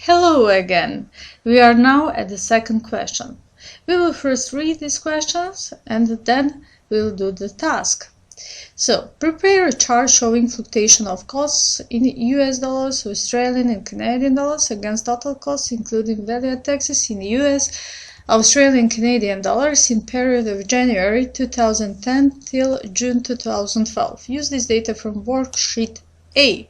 Hello again! We are now at the second question. We will first read these questions and then we will do the task. So, prepare a chart showing fluctuation of costs in US dollars, Australian and Canadian dollars against total costs including value-added taxes in US, Australian and Canadian dollars in period of January 2010 till June 2012. Use this data from worksheet A.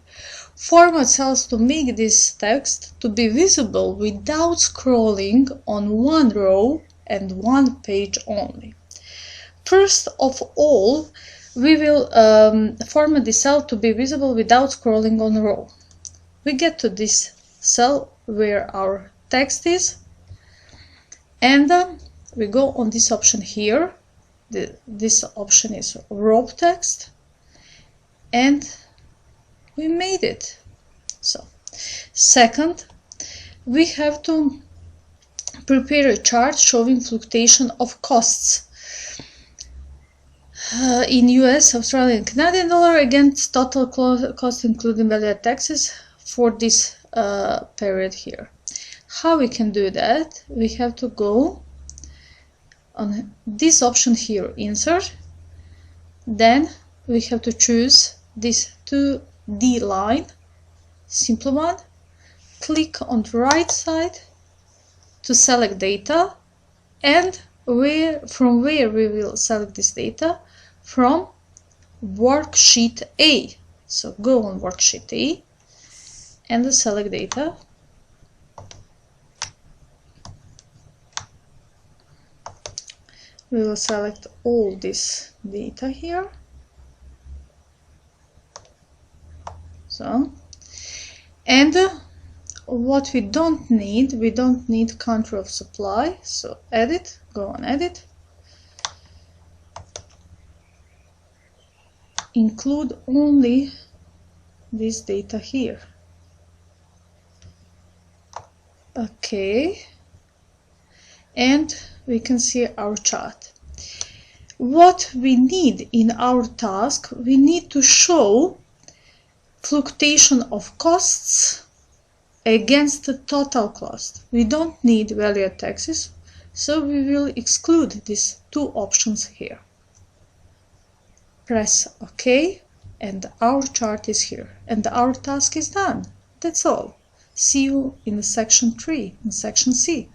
Format cells to make this text to be visible without scrolling on one row and one page only. First of all, we will format the cell to be visible without scrolling on a row. We get to this cell where our text is, and we go on this option here. This option is row text, and we made it. So, second, we have to prepare a chart showing fluctuation of costs in US, Australian and Canadian dollar against total cost including value-added taxes for this period here. How we can do that? We have to go on this option here, insert, then we have to choose this 2D line, simple one, click on the right side to select data, and from where we will select this data? From worksheet A. So go on worksheet A and select data. We will select all this data here. So, and what we don't need country of supply. So edit, go on edit. Include only this data here. Okay, and we can see our chart. What we need in our task, we need to show fluctuation of costs against the total cost. We don't need value-added taxes, so we will exclude these two options here. Press OK, and our chart is here, and our task is done. That's all. See you in section 3, in section C.